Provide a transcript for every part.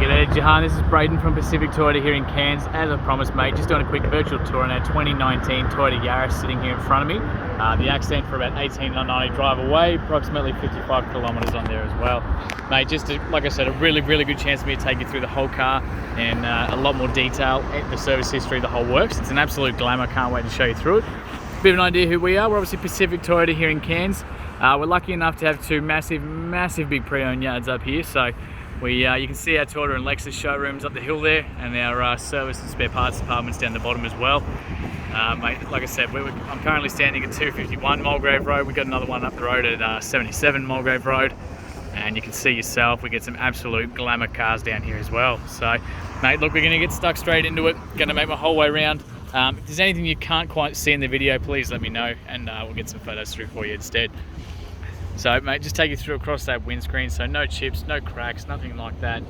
G'day Jahan, this is Braden from Pacific Toyota here in Cairns. As I promised mate, just doing a quick virtual tour on our 2019 Toyota Yaris sitting here in front of me. The Ascent for about 1890 drive away, approximately 55 kilometres on there as well. Mate, just like I said, a really good chance for me to take you through the whole car and a lot more detail, the service history, the whole works. It's an absolute glamour, can't wait to show you through it. Bit of an idea who we are. We're obviously Pacific Toyota here in Cairns. We're lucky enough to have two massive big pre-owned yards up here. So you can see our Toyota and Lexus showrooms up the hill there, and our service and spare parts departments down the bottom as well. Mate, like I said, I'm currently standing at 251 Mulgrave Road. We've got another one up the road at 77 Mulgrave Road, and you can see yourself, we get some absolute glamour cars down here as well. So mate, look, we're going to get stuck straight into it. Going to make my whole way around. If there's anything you can't quite see in the video, please let me know, and we'll get some photos through for you instead. So mate, just take you through across that windscreen, so no chips, no cracks, nothing like that.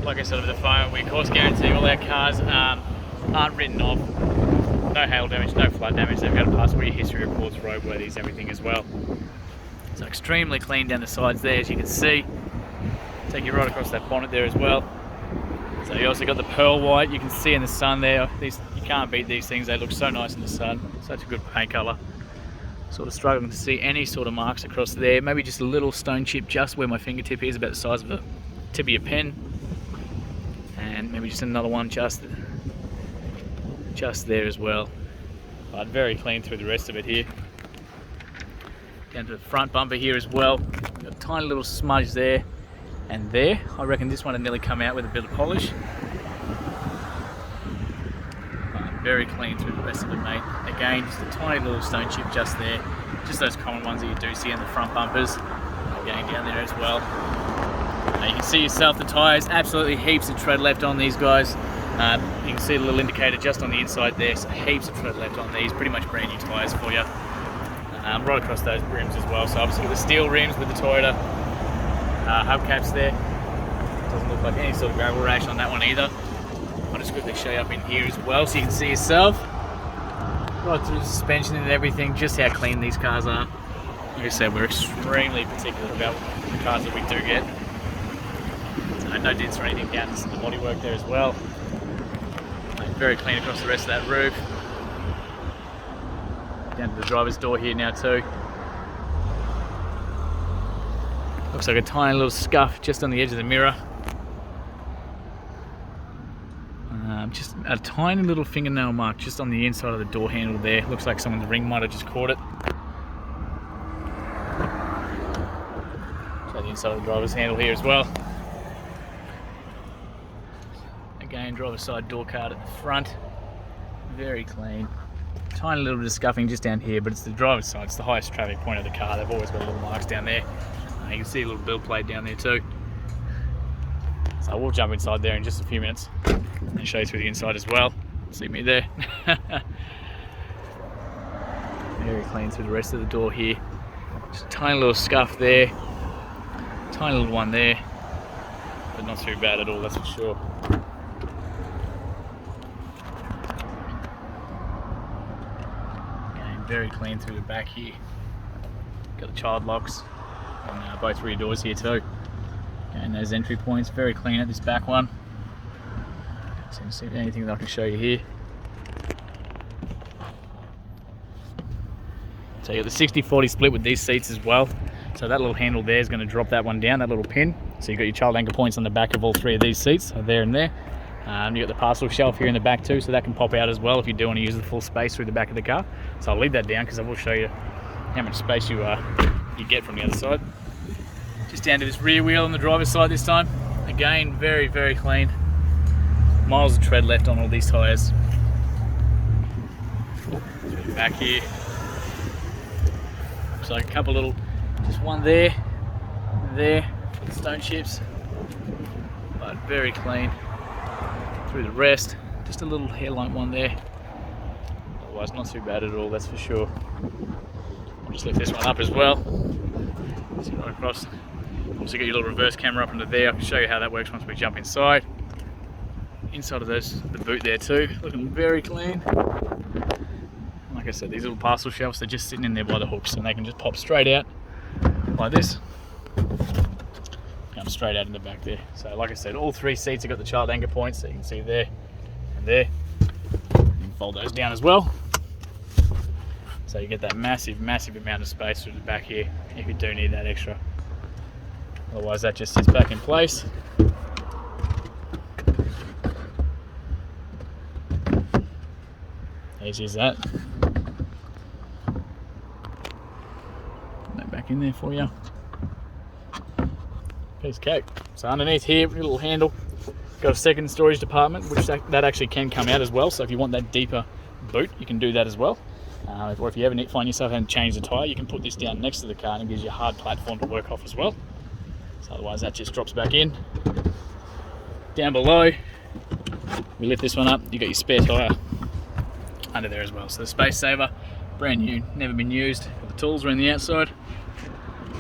Like I said over the phone, we of course guarantee all our cars aren't written off. No hail damage, no flood damage. They've got to pass all your history reports, roadworthies, everything as well. So extremely clean down the sides there, as you can see. Take you right across that bonnet there as well. So you also got the pearl white, you can see in the sun there. You can't beat these things, they look so nice in the sun. Such a good paint colour. Sort of struggling to see any sort of marks across there. Maybe just a little stone chip just where my fingertip is, about the size of the tip of your pen. And maybe just another one just there as well. But very clean through the rest of it here. Down to the front bumper here as well. Got a tiny little smudge there and there. I reckon this one had nearly come out with a bit of polish. Very clean through the rest of it, mate. Again, just a tiny little stone chip just there. Just those common ones that you do see in the front bumpers. Again, down there as well. Now you can see yourself, the tyres, absolutely heaps of tread left on these guys. You can see the little indicator just on the inside there, so heaps of tread left on these. Pretty much brand new tyres for you. Right across those rims as well. So obviously the steel rims with the Toyota hubcaps there. Doesn't look like any sort of gravel rash on that one either. I'll just quickly show you up in here as well so you can see yourself. Right through the suspension and everything, just how clean these cars are. Like I said, we're extremely particular about the cars that we do get. So no dents or anything down to the bodywork there as well. Very clean across the rest of that roof. Down to the driver's door here now too. Looks like a tiny little scuff just on the edge of the mirror. Just a tiny little fingernail mark just on the inside of the door handle there. Looks like someone's ring might have just caught it. So the inside of the driver's handle here as well. Again, driver's side door card at the front. Very clean. Tiny little bit of scuffing just down here, but it's the driver's side. It's the highest traffic point of the car. They've always got little marks down there. You can see a little build plate down there too. So we'll jump inside there in just a few minutes and show you through the inside as well. See me there. Very clean through the rest of the door here. Just a tiny little scuff there. Tiny little one there. But not too bad at all, that's for sure. Again, very clean through the back here. Got the child locks on both rear doors here too. And those entry points, very clean at this back one. So see anything that I can show you here. So you got the 60-40 split with these seats as well. So that little handle there is going to drop that one down, that little pin. So you've got your child anchor points on the back of all three of these seats, so there and there. You've got the parcel shelf here in the back too, so that can pop out as well if you do want to use the full space through the back of the car. So I'll leave that down because I will show you how much space you get from the other side. Just down to this rear wheel on the driver's side this time. Again, very clean. Miles of tread left on all these tyres. Back here. Looks like a couple little, just one there, stone chips. But very clean. Through the rest, just a little hairline one there. Otherwise not too bad at all, that's for sure. I'll just lift this one up as well. See right across. Also got your little reverse camera up under there. I can show you how that works once we jump inside. Inside of the boot there too, looking very clean. Like I said, these little parcel shelves, they're just sitting in there by the hooks and they can just pop straight out like this. comes straight out in the back there. So like I said, all 3 seats have got the child anchor points, so you can see there and there. You can fold those down as well. So you get that massive amount of space through the back here if you do need that extra. Otherwise that just sits back in place. Easy as that. Put that back in there for you. Piece of cake. So underneath here, little handle. Got a second storage department, which that actually can come out as well. So if you want that deeper boot, you can do that as well. Or if you ever find yourself having to change the tyre, you can put this down next to the car and it gives you a hard platform to work off as well. So otherwise that just drops back in. Down below, we lift this one up, you got your spare tyre under there as well. So the space saver, brand new, never been used. Got the tools around the outside.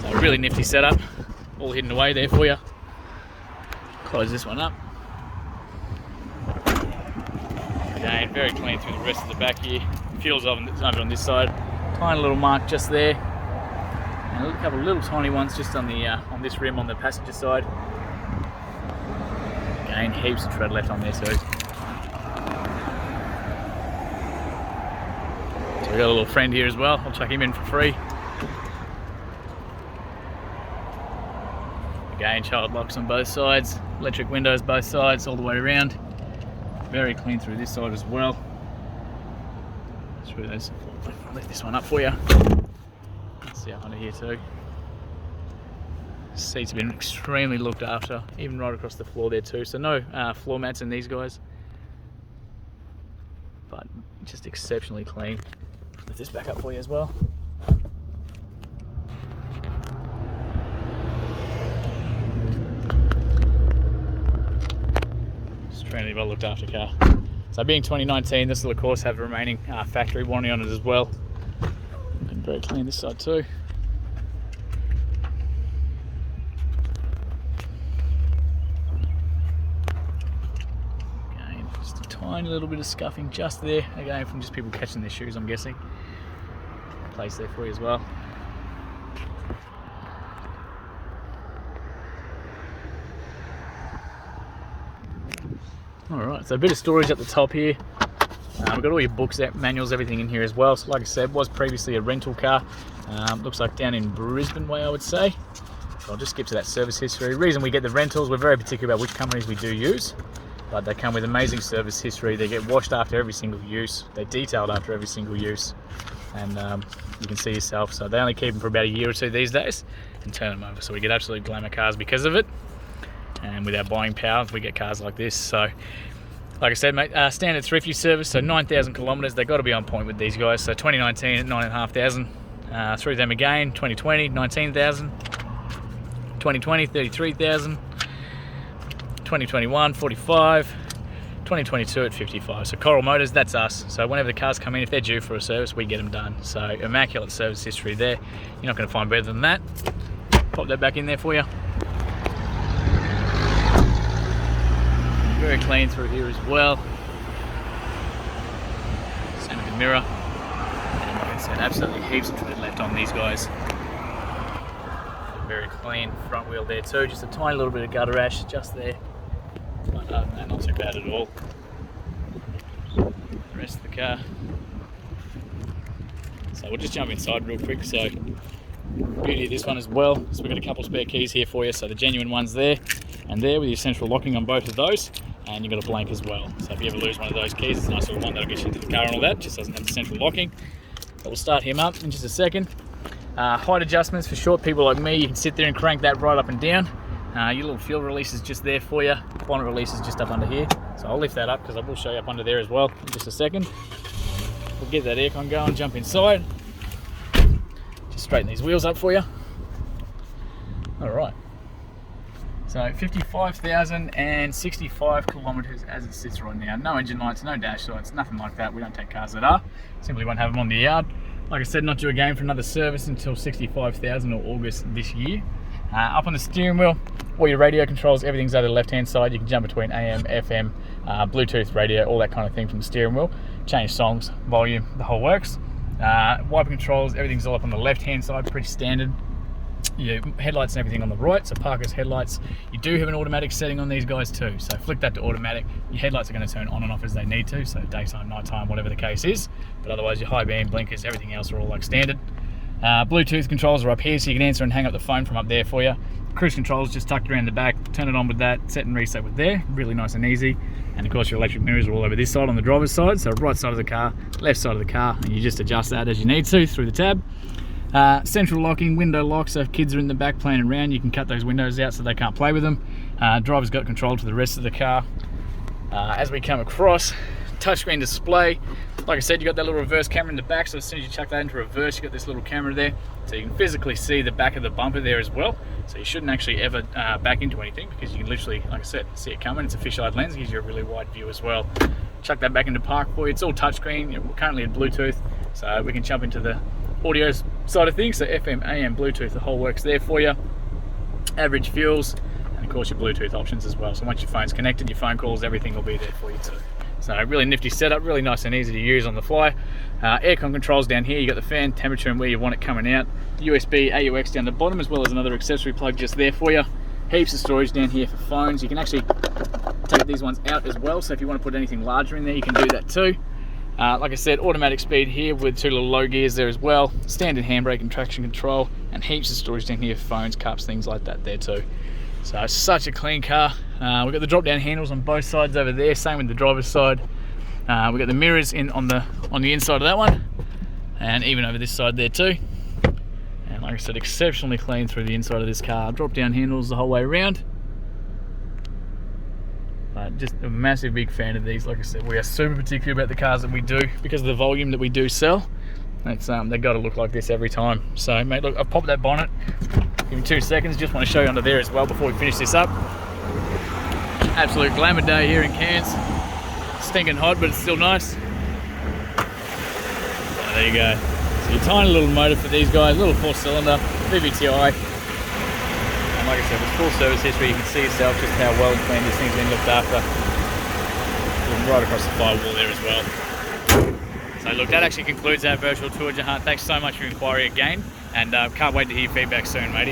So a really nifty setup, all hidden away there for you. Close this one up. Again, very clean through the rest of the back here. Fuel's over on this side. Tiny little mark just there. And a couple of little tiny ones just on the on this rim on the passenger side. Again, heaps of tread left on there too. So we got a little friend here as well. I'll chuck him in for free. Again, child locks on both sides. Electric windows both sides, all the way around. Very clean through this side as well. Screw those. I'll lift this one up for you. Let's see up under here too. Seats have been extremely looked after, even right across the floor there too. So no floor mats in these guys, but just exceptionally clean. Lift this back up for you as well. Extremely well looked after car. So being 2019, this will of course have a remaining factory warranty on it as well. And very clean this side too. Again, just a tiny little bit of scuffing just there. Again, from just people catching their shoes, I'm guessing. Place there for you as well. Alright, so a bit of storage at the top here. We've got all your books, manuals, everything in here as well. So like I said, was previously a rental car. Looks like down in Brisbane way, I would say. So I'll just skip to that service history. The reason we get the rentals, we're very particular about which companies we do use. But they come with amazing service history. They get washed after every single use. They're detailed after every single use. And you can see yourself. So they only keep them for about a year or two these days and turn them over. So we get absolute glamour cars because of it. And with our buying power, we get cars like this. So, like I said, mate, standard thrifty service, so 9,000 kilometres. They've got to be on point with these guys. So 2019 at 9,500. Through them again, 2020, 19,000. 2020, 33,000. 2021, 45. 2022 at 55. So Coral Motors, that's us. So whenever the cars come in, if they're due for a service, we get them done. So immaculate service history there. You're not going to find better than that. Pop that back in there for you. Very clean through here as well. Same with the mirror. And like I said, absolutely heaps of tread left on these guys. Very clean front wheel there too. Just a tiny little bit of gutter ash just there. But other than that, not too bad at all. The rest of the car. So we'll just jump inside real quick. So beauty of this one as well. So we've got a couple spare keys here for you. So the genuine one's there and there with your central locking on both of those. And you've got a blank as well. So if you ever lose one of those keys, it's a nice little one that'll get you into the car and all that. Just doesn't have the central locking. But we'll start him up in just a second. Height adjustments for short people like me. You can sit there and crank that right up and down. Your little fuel release is just there for you. Bonnet release is just up under here. So I'll lift that up because I will show you up under there as well in just a second. We'll get that aircon going, jump inside. Just straighten these wheels up for you. All right. So 55,065 kilometres as it sits right now. No engine lights, no dash lights, nothing like that. We don't take cars that are. Simply won't have them on the yard. Like I said, not due again for another service until 65,000 or August this year. Up on the steering wheel, all your radio controls, everything's over the left-hand side. You can jump between AM, FM, Bluetooth radio, all that kind of thing from the steering wheel. Change songs, volume, the whole works. Wiper controls, everything's all up on the left-hand side, pretty standard. your headlights and everything on the right, so Parker's headlights. You do have an automatic setting on these guys too, so flick that to automatic. Your headlights are going to turn on and off as they need to, so daytime, nighttime, whatever the case is, but otherwise your high beam, blinkers, everything else are all like standard. Bluetooth controls are up here, so you can answer and hang up the phone from up there for you. Cruise controls just tucked around the back, turn it on with that, set and reset with there, really nice and easy. And of course your electric mirrors are all over this side on the driver's side, so right side of the car, left side of the car, and you just adjust that as you need to through the tab. Central locking, window lock, so if kids are in the back playing around, you can cut those windows out so they can't play with them. Driver's got control to the rest of the car. As we come across, touchscreen display. Like I said, you got that little reverse camera in the back, so as soon as you chuck that into reverse, you got this little camera there, so you can physically see the back of the bumper there as well. So you shouldn't actually ever back into anything, because you can literally, like I said, see it coming. It's a fisheye lens, gives you a really wide view as well. Chuck that back into park for you. It's all touchscreen. We're currently in Bluetooth, so we can jump into the audio side of things. So FM, AM, Bluetooth, the whole works there for you. Average fuels, and of course your Bluetooth options as well. So once your phone's connected, your phone calls, everything will be there for you too. So really nifty setup, really nice and easy to use on the fly. Aircon controls down here, you got the fan, temperature and where you want it coming out. USB, AUX down the bottom, as well as another accessory plug just there for you. Heaps of storage down here for phones. You can actually take these ones out as well, so if you want to put anything larger in there, you can do that too. Like I said, automatic speed here with 2 little low gears there as well. Standard handbrake and traction control, and heaps of storage down here for phones, cups, things like that there too. So such a clean car. We've got the drop down handles on both sides over there, same with the driver's side. We've got the mirrors in on the inside of that one, and even over this side there too. And like I said, exceptionally clean through the inside of this car. Drop down handles the whole way around. Just a massive big fan of these. Like I said, we are super particular about the cars that we do because of the volume that we do sell. It's they've got to look like this every time. So mate, look, I've popped that bonnet. Give me 2 seconds, just want to show you under there as well before we finish this up. Absolute glamour day here in Cairns. Stinking hot, but it's still nice. So there you go. So your tiny little motor for these guys, little 4-cylinder, VVTi. And like I said, with full service history, you can see yourself just how well and clean this thing's been looked after. Looking right across the firewall there as well. So look, that actually concludes our virtual tour, Jahan. Thanks so much for your inquiry again, and can't wait to hear your feedback soon, matey.